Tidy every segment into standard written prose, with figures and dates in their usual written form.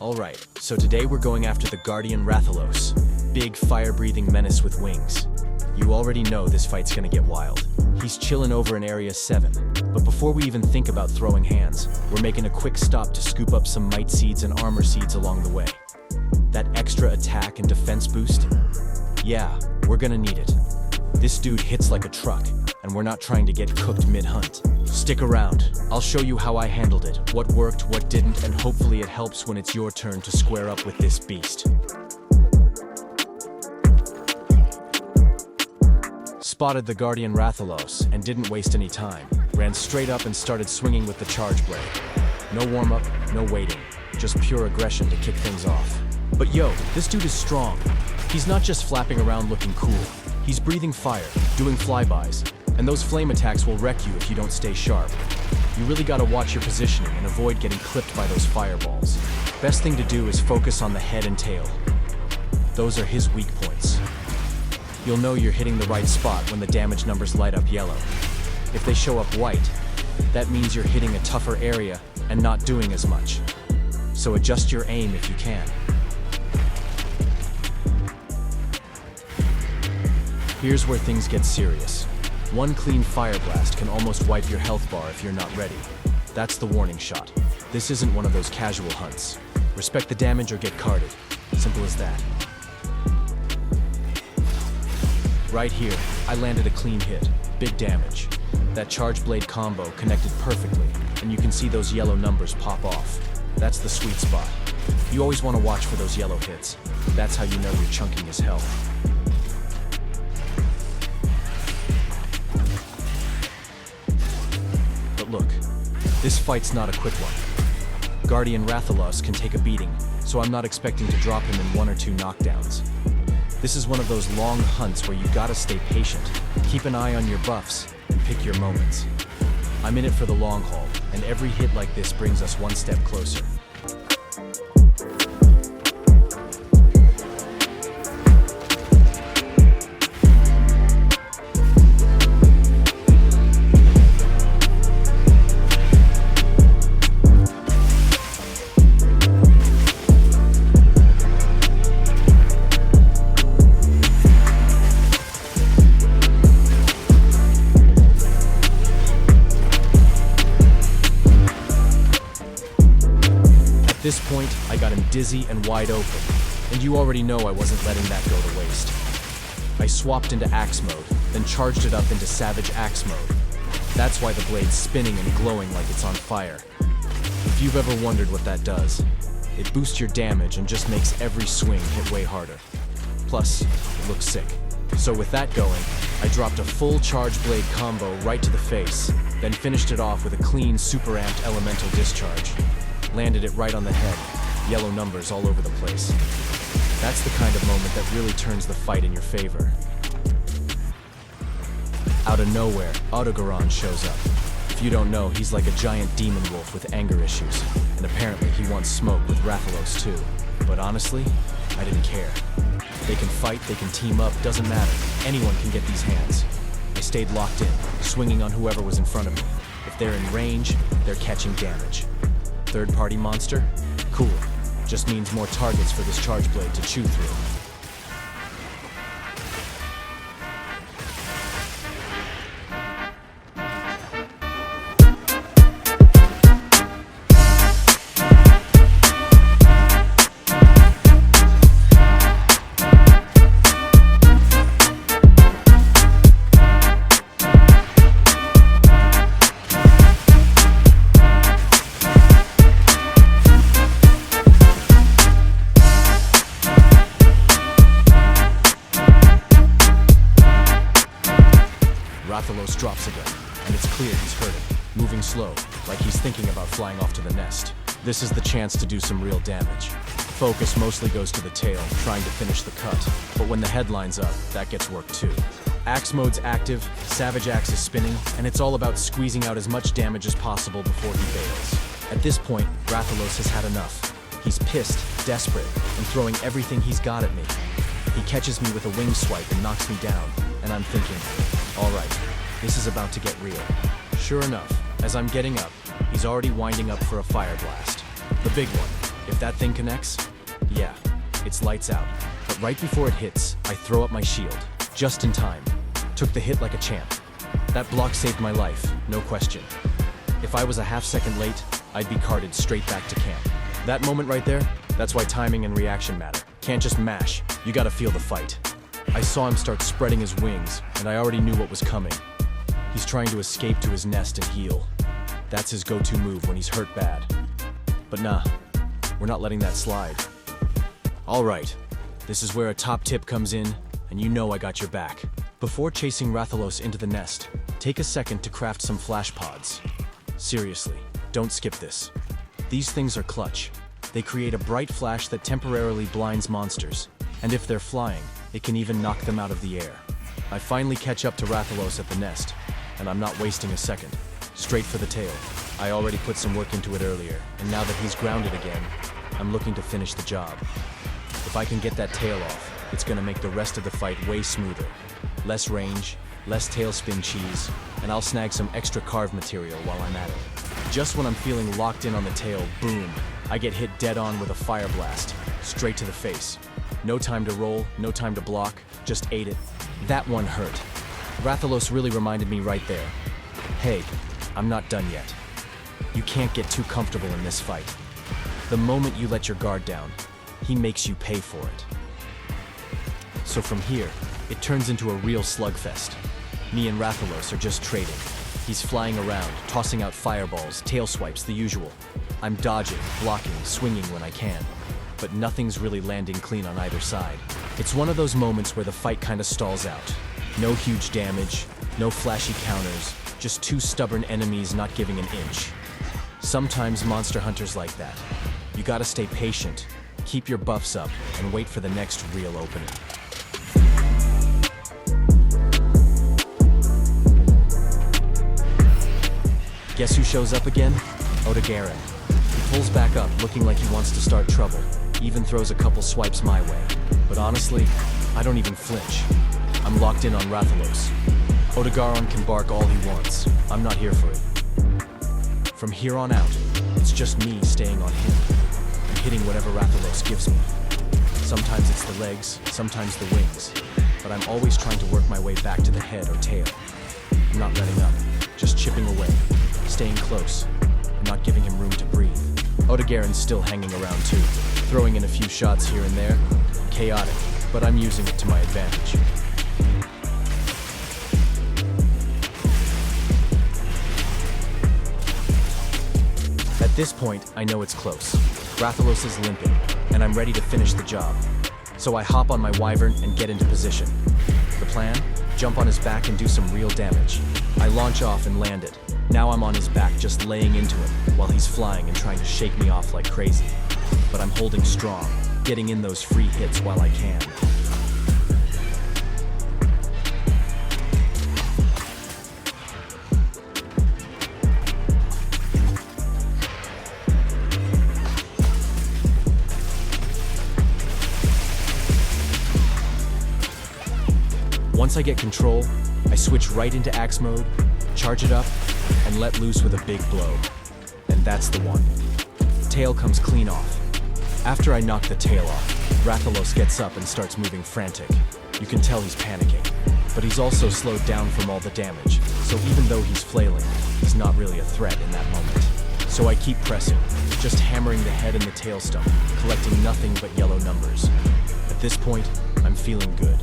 Alright, so today we're going after the Guardian Rathalos, big fire-breathing menace with wings. You already know this fight's gonna get wild. He's chilling over in Area 7, but before we even think about throwing hands, we're making a quick stop to scoop up some might seeds and armor seeds along the way. That extra attack and defense boost? Yeah, we're gonna need it. This dude hits like a truck, and we're not trying to get cooked mid-hunt. Stick around. I'll show you how I handled it, what worked, what didn't, and hopefully it helps when it's your turn to square up with this beast. Spotted the Guardian Rathalos and didn't waste any time. Ran straight up and started swinging with the charge blade. No warm-up, no waiting, just pure aggression to kick things off. But yo, this dude is strong. He's not just flapping around looking cool. He's breathing fire, doing flybys, and those flame attacks will wreck you if you don't stay sharp. You really gotta watch your positioning and avoid getting clipped by those fireballs. Best thing to do is focus on the head and tail. Those are his weak points. You'll know you're hitting the right spot when the damage numbers light up yellow. If they show up white, that means you're hitting a tougher area and not doing as much. So adjust your aim if you can. Here's where things get serious. One clean fire blast can almost wipe your health bar if you're not ready. That's the warning shot. This isn't one of those casual hunts. Respect the damage or get carded. Simple as that. Right here, I landed a clean hit. Big damage. That charge blade combo connected perfectly, and you can see those yellow numbers pop off. That's the sweet spot. You always want to watch for those yellow hits. That's how you know you're chunking his health. But look, this fight's not a quick one. Guardian Rathalos can take a beating, so I'm not expecting to drop him in 1 or 2 knockdowns. This is one of those long hunts where you gotta stay patient, keep an eye on your buffs, and pick your moments. I'm in it for the long haul, and every hit like this brings us one step closer. At this point, I got him dizzy and wide open, and you already know I wasn't letting that go to waste. I swapped into axe mode, then charged it up into savage axe mode. That's why the blade's spinning and glowing like it's on fire. If you've ever wondered what that does, it boosts your damage and just makes every swing hit way harder. Plus, it looks sick. So with that going, I dropped a full charge blade combo right to the face, then finished it off with a clean super amped elemental discharge. Landed it right on the head, yellow numbers all over the place. That's the kind of moment that really turns the fight in your favor. Out of nowhere, Autogaron shows up. If you don't know, he's like a giant demon wolf with anger issues, and apparently he wants smoke with Rathalos too. But honestly, I didn't care. They can fight, they can team up, doesn't matter. Anyone can get these hands. I stayed locked in, swinging on whoever was in front of me. If they're in range, they're catching damage. Third-party monster? Cool. Just means more targets for this charge blade to chew through. Rathalos drops again, and it's clear he's hurting, moving slow, like he's thinking about flying off to the nest. This is the chance to do some real damage. Focus mostly goes to the tail, trying to finish the cut, but when the head lines up, that gets work too. Axe mode's active, Savage Axe is spinning, and it's all about squeezing out as much damage as possible before he bails. At this point, Rathalos has had enough. He's pissed, desperate, and throwing everything he's got at me. He catches me with a wing swipe and knocks me down, and I'm thinking, all right, this is about to get real. Sure enough, as I'm getting up, he's already winding up for a fire blast. The big one, If that thing connects, yeah, it's lights out. But right before it hits, I throw up my shield, just in time. Took the hit like a champ. That block saved my life, no question. If I was a half second late, I'd be carted straight back to camp. That moment right there, that's why timing and reaction matter. Can't just mash, you gotta feel the fight. I saw him start spreading his wings, and I already knew what was coming. He's trying to escape to his nest and heal. That's his go-to move when he's hurt bad. But nah, we're not letting that slide. All right, this is where a top tip comes in, and you know I got your back. Before chasing Rathalos into the nest, take a second to craft some flash pods. Seriously, don't skip this. These things are clutch. They create a bright flash that temporarily blinds monsters, and if they're flying, it can even knock them out of the air. I finally catch up to Rathalos at the nest, and I'm not wasting a second. Straight for the tail. I already put some work into it earlier, and now that he's grounded again, I'm looking to finish the job. If I can get that tail off, it's gonna make the rest of the fight way smoother. Less range, less tailspin cheese, and I'll snag some extra carve material while I'm at it. Just when I'm feeling locked in on the tail, boom, I get hit dead on with a fire blast, straight to the face. No time to roll, no time to block, just ate it. That one hurt. Rathalos really reminded me right there. Hey, I'm not done yet. You can't get too comfortable in this fight. The moment you let your guard down, he makes you pay for it. So from here, it turns into a real slugfest. Me and Rathalos are just trading. He's flying around, tossing out fireballs, tail swipes, the usual. I'm dodging, blocking, swinging when I can. But nothing's really landing clean on either side. It's one of those moments where the fight kinda stalls out. No huge damage, no flashy counters, just two stubborn enemies not giving an inch. Sometimes monster hunters like that. You gotta stay patient, keep your buffs up, and wait for the next real opening. Guess who shows up again? Guardian. He pulls back up, looking like he wants to start trouble. Even throws a couple swipes my way. But honestly, I don't even flinch. I'm locked in on Rathalos. Guardian can bark all he wants. I'm not here for it. From here on out, it's just me staying on him. I'm hitting whatever Rathalos gives me. Sometimes it's the legs, sometimes the wings. But I'm always trying to work my way back to the head or tail. I'm not letting up, just chipping away, staying close, and not giving him room to breathe. Guardian's still hanging around too, throwing in a few shots here and there. Chaotic, but I'm using it to my advantage. At this point, I know it's close. Rathalos is limping, and I'm ready to finish the job. So I hop on my wyvern and get into position. The plan? Jump on his back and do some real damage. I launch off and land it. Now I'm on his back, just laying into him, while he's flying and trying to shake me off like crazy. But I'm holding strong, getting in those free hits while I can. Once I get control, I switch right into axe mode, charge it up, and let loose with a big blow. And that's the one. Tail comes clean off. After I knock the tail off, Rathalos gets up and starts moving frantic. You can tell he's panicking, but he's also slowed down from all the damage, so even though he's flailing, he's not really a threat in that moment. So I keep pressing, just hammering the head and the tail stump, collecting nothing but yellow numbers. At this point, I'm feeling good.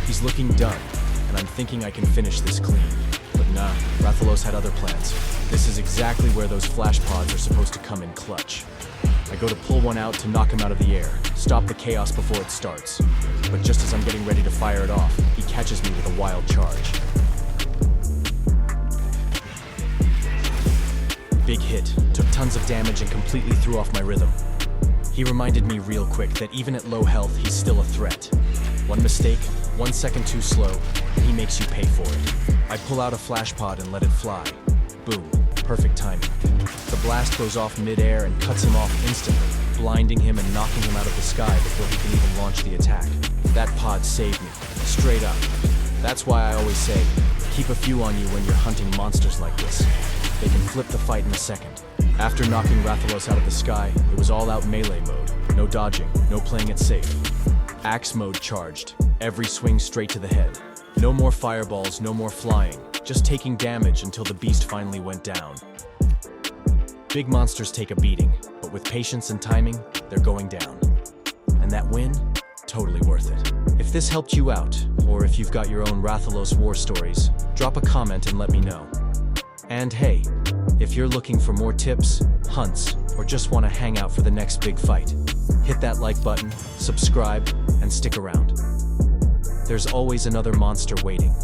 He's looking done, and I'm thinking I can finish this clean. But nah, Rathalos had other plans. This is exactly where those flash pods are supposed to come in clutch. I go to pull one out to knock him out of the air, stop the chaos before it starts. But just as I'm getting ready to fire it off, he catches me with a wild charge. Big hit, took tons of damage and completely threw off my rhythm. He reminded me real quick that even at low health, he's still a threat. One mistake, 1 second too slow, and he makes you pay for it. I pull out a flash pod and let it fly. Boom, perfect timing. The blast goes off mid-air and cuts him off instantly, blinding him and knocking him out of the sky before he can even launch the attack. That pod saved me, straight up. That's why I always say, keep a few on you when you're hunting monsters like this. They can flip the fight in a second. After knocking Rathalos out of the sky, it was all-out melee mode. No dodging, no playing it safe. Axe mode charged, every swing straight to the head. No more fireballs, no more flying, just taking damage until the beast finally went down. Big monsters take a beating, but with patience and timing, they're going down. And that win? Totally worth it. If this helped you out, or if you've got your own Rathalos war stories, drop a comment and let me know. And hey, if you're looking for more tips, hunts, or just want to hang out for the next big fight, hit that like button, subscribe, and stick around. There's always another monster waiting.